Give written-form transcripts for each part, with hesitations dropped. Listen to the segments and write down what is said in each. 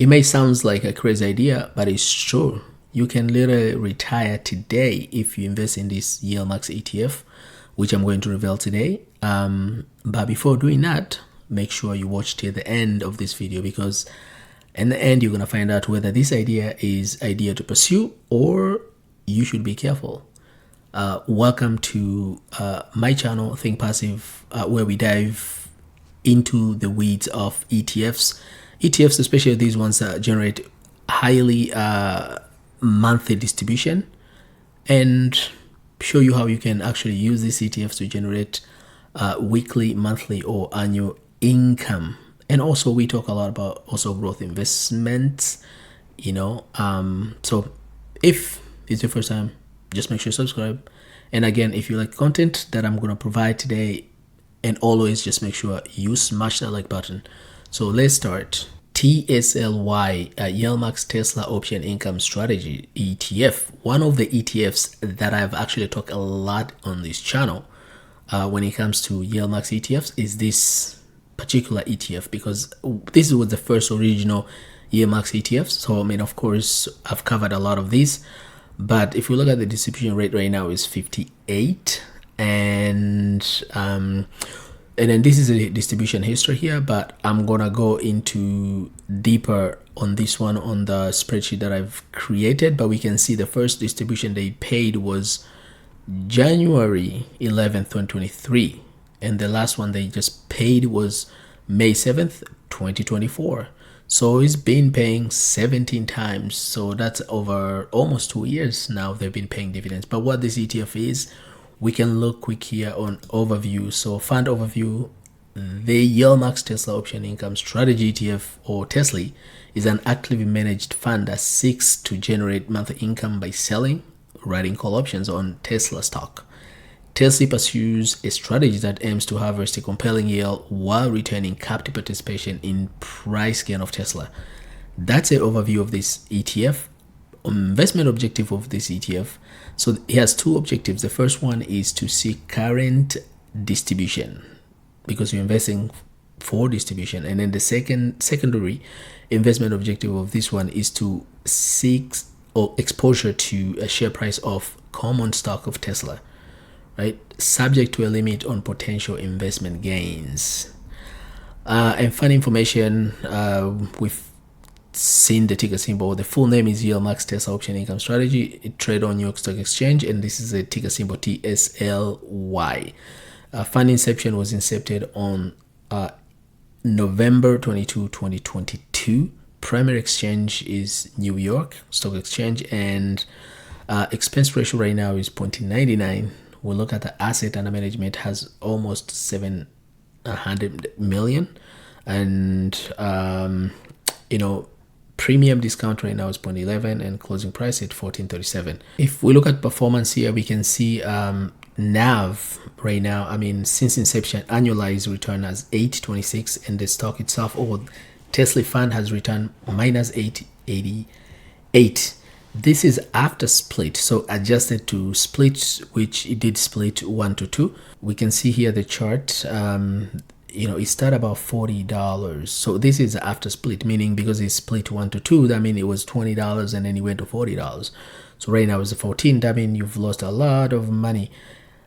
It may sound like a crazy idea, but it's true. You can literally retire today if you invest in this YieldMax ETF, which I'm going to reveal today. But before doing that, make sure you watch till the end of this video, because in the end you're going to find out whether this idea is idea to pursue or you should be careful. Welcome to my channel, Think Passive, where we dive into the weeds of ETFs. ETFs, especially these ones that generate highly monthly distribution, and show you how you can actually use these ETFs to generate weekly, monthly, or annual income. And also we talk a lot about also growth investments, so if it's your first time, just make sure you subscribe. And again, if you like content that I'm going to provide today, and always just make sure you smash that like button. So let's start. TSLY, YieldMax Tesla Option Income Strategy ETF, one of the ETFs that I've actually talked a lot on this channel when it comes to YieldMax ETFs is this particular ETF, because this was the first original YieldMax ETFs. So I mean, of course, I've covered a lot of these, but if you look at the distribution rate right now is 58, and then this is a distribution history here, but I'm gonna go into deeper on this one on the spreadsheet that I've created. But we can see the first distribution they paid was January 11th, 2023, and the last one they just paid was May 7th, 2024. So it's been paying 17 times. So that's over almost 2 years now they've been paying dividends. But what this ETF is, we can look quick here on overview. So fund overview, the YieldMax Tesla Option Income Strategy ETF, or Tesla, is an actively managed fund that seeks to generate monthly income by selling, writing call options on Tesla stock. Tesla pursues a strategy that aims to harvest a compelling yield while retaining capital participation in price gain of Tesla. That's an overview of this ETF. Investment objective of this ETF. So it has two objectives. The first one is to seek current distribution, because you're investing for distribution. And then the secondary investment objective of this one is to seek or exposure to a share price of common stock of Tesla, right? Subject to a limit on potential investment gains. And fund information, we've seen the ticker symbol. The full name is YieldMax Tesla Option Income Strategy. It trades on New York Stock Exchange, and this is a ticker symbol TSLY. Fund inception was incepted on November 22, 2022. Primary exchange is New York Stock Exchange, and expense ratio right now is 0.99. We'll look at the asset under management, has almost 700 million, and premium discount right now is 0.11 and closing price at 14.37. If we look at performance here, we can see NAV right now, I mean, since inception, annualized return as 8.26, and the stock itself, or Tesla fund, has returned minus 8.88. This is after split, so adjusted to split, which it did split 1 to 2. We can see here the chart. It started about $40. So this is after split, meaning because it split 1 to 2, that means it was $20 and then it went to $40. So right now it's 14. That means you've lost a lot of money.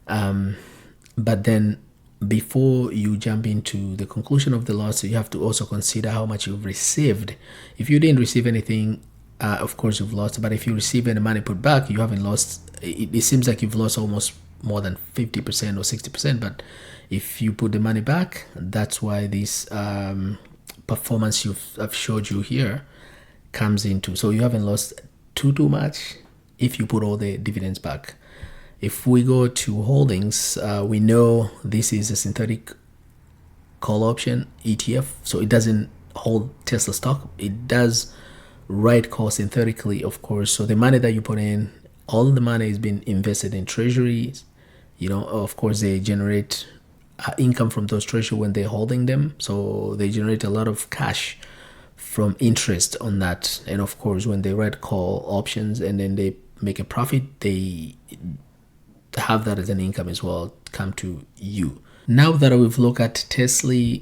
But then before you jump into the conclusion of the loss, you have to also consider how much you've received. If you didn't receive anything, of course you've lost. But if you receive any money put back, you haven't lost. It seems like you've lost almost more than 50% or 60%. But if you put the money back, that's why this performance I've showed you here comes into. So you haven't lost too much if you put all the dividends back. If we go to holdings, we know this is a synthetic call option ETF, so it doesn't hold Tesla stock. It does write call synthetically, of course. So the money that you put in, all the money is being invested in treasuries. Of course, they generate income from those treasuries when they're holding them. So they generate a lot of cash from interest on that. And of course, when they write call options and then they make a profit, they have that as an income as well come to you. Now that we've looked at Tesla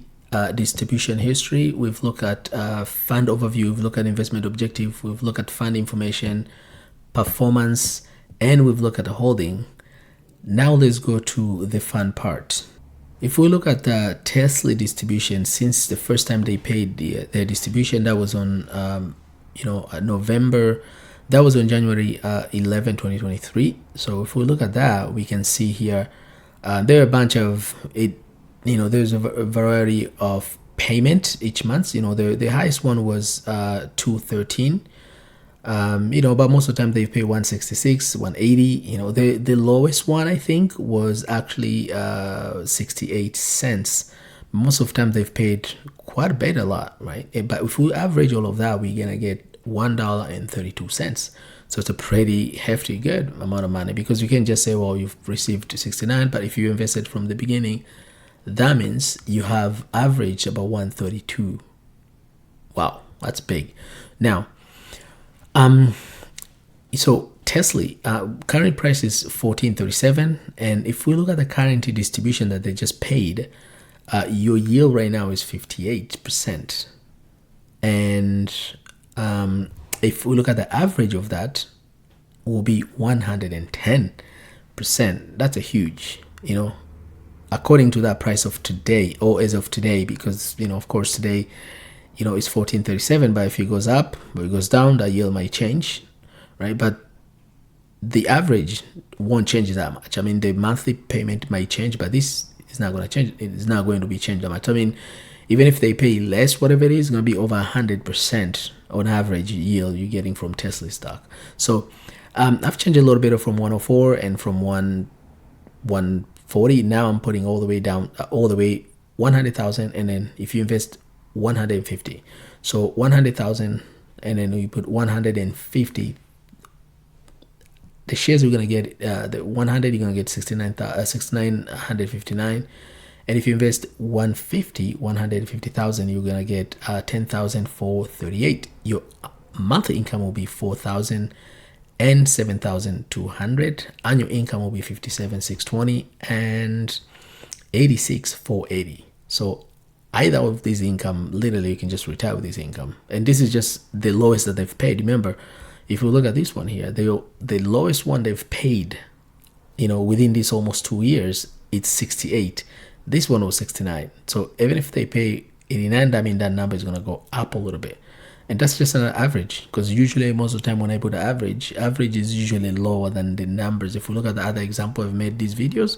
distribution history, we've looked at fund overview, we've looked at investment objective, we've looked at fund information, performance, and we've looked at the holding. Now let's go to the fun part. If we look at the Tesla distribution, since the first time they paid their distribution, that was on November, that was on January 11, 2023. So if we look at that, we can see here there are a bunch of it. There's a variety of payment each month. The highest one was 213. But most of the time they pay 166, 180. The lowest one I think was actually 68 cents. Most of the time they've paid quite a bit, a lot, right? But if we average all of that, we're gonna get $1.32. So it's a pretty hefty, good amount of money, because you can't just say, well, you've received 69, but if you invested from the beginning, that means you have averaged about 132. Wow, that's big. Now, so Tesla current price is 14.37, and if we look at the current distribution that they just paid, your yield right now is 58%, and if we look at the average of that, will be 110%. That's a huge, according to that price of today, or as of today, because of course today it's 14.37, but if it goes up or it goes down, that yield might change, right? But the average won't change that much. I mean, the monthly payment might change, but this is not going to change. It's not going to be changed that much. I mean, even if they pay less, whatever it is, it's going to be over 100% on average yield you're getting from Tesla stock. So I've changed a little bit from 104 and from 140. Now I'm putting all the way down, all the way 100,000, and then if you invest 150, so 100,000, and then you put 150, the shares you're gonna get, the 100, you're gonna get 6,959, and if you invest 150,000, you're gonna get 10,438. Your monthly income will be 4,000 and 7,200. Annual income will be 57,620 and 86,480. So either of these income, literally you can just retire with this income, and this is just the lowest that they've paid. Remember, if you look at this one here, the lowest one they've paid, within this almost 2 years, it's 68. This one was 69. So even if they pay 89, I mean that number is going to go up a little bit, and that's just an average, because usually most of the time when I put an average is usually lower than the numbers. If we look at the other example I've made these videos,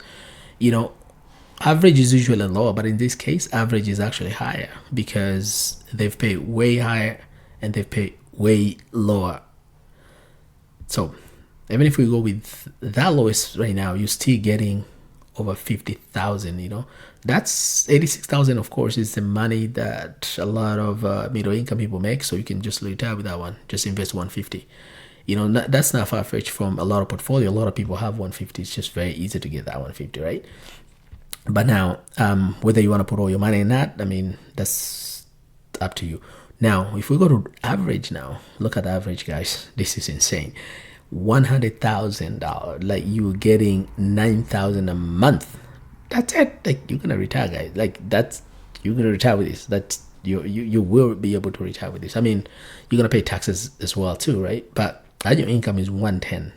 average is usually lower, but in this case, average is actually higher, because they've paid way higher and they've paid way lower. So even if we go with that lowest right now, you're still getting over 50,000. That's 86,000. Of course, is the money that a lot of middle income people make. So you can just retire with that one. Just invest 150. That's not far-fetched from a lot of portfolio. A lot of people have 150. It's just very easy to get that 150, right? But now, whether you want to put all your money in that, I mean, that's up to you. Now, if we go to average now, look at average, guys. This is insane. $100,000, like you're getting $9,000 a month. That's it. Like, you're gonna retire, guys. Like, you're gonna retire with this. That's you will be able to retire with this. I mean, you're gonna pay taxes as well too, right? But your income is 110.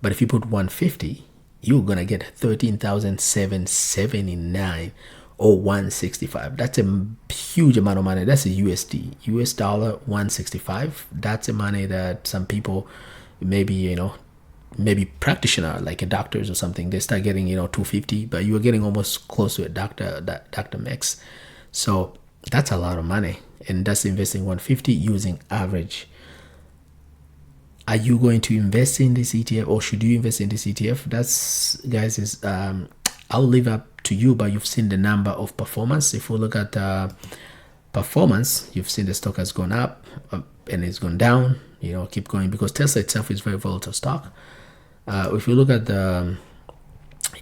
But if you put 150, you're gonna get 13,779 or 165. That's a huge amount of money. That's a US dollar 165. That's a money that some people, maybe practitioner like a doctors or something, they start getting 250, but you're getting almost close to a doctor max. So that's a lot of money, and that's investing 150 using average. Are you going to invest in this ETF, or should you invest in this ETF? That's, guys, is I'll leave up to you, but you've seen the number of performance. If we look at performance, you've seen the stock has gone up and it's gone down, keep going, because Tesla itself is very volatile stock. If you look at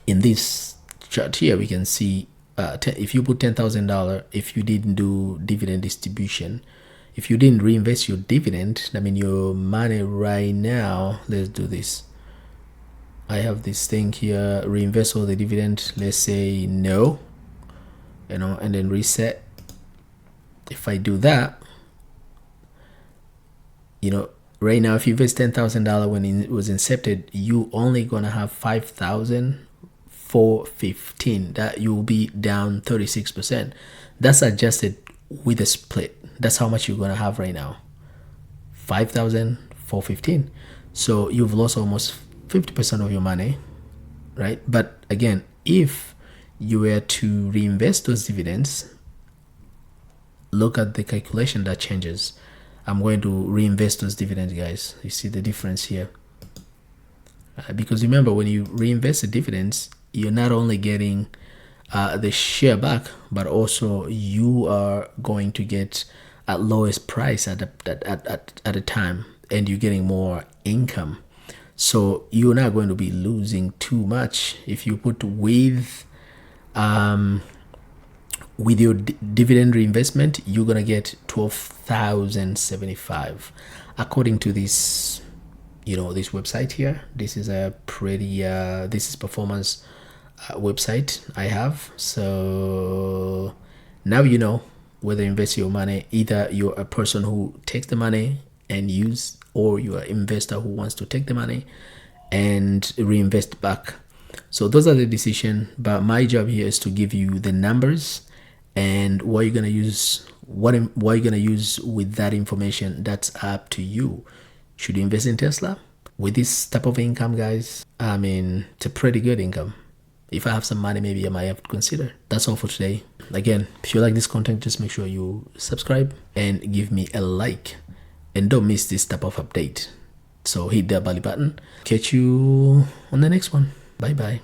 in this chart here, we can see if you put $10,000, if you didn't do dividend distribution, if you didn't reinvest your dividend, I mean your money right now, let's do this. I have this thing here, reinvest all the dividend. Let's say no, and then reset. If I do that, you know, right now, if you invest $10,000 when it was incepted, you only gonna have 5,415. That you'll be down 36%. That's adjusted with a split. That's how much you're gonna have right now. 5,415. So you've lost almost 50% of your money, right? But again, if you were to reinvest those dividends, look at the calculation that changes. I'm going to reinvest those dividends, guys. You see the difference here. Because remember, when you reinvest the dividends, you're not only getting the share back, but also you are going to get at lowest price at a time, and you're getting more income. So you're not going to be losing too much if you put with your dividend reinvestment. You're gonna get 12,075 according to this, this website here. This is a pretty this is performance website I have. So now you know whether to invest your money. Either you're a person who takes the money and use, or you're an investor who wants to take the money and reinvest back. So those are the decisions, but my job here is to give you the numbers and what you're gonna use, what you're gonna use with that information. That's up to you. Should you invest in Tesla with this type of income, guys? I mean, it's a pretty good income. If I have some money, maybe I might have to consider. That's all for today. Again, if you like this content, just make sure you subscribe and give me a like, and don't miss this type of update. So hit that belly button. Catch you on the next one. Bye bye.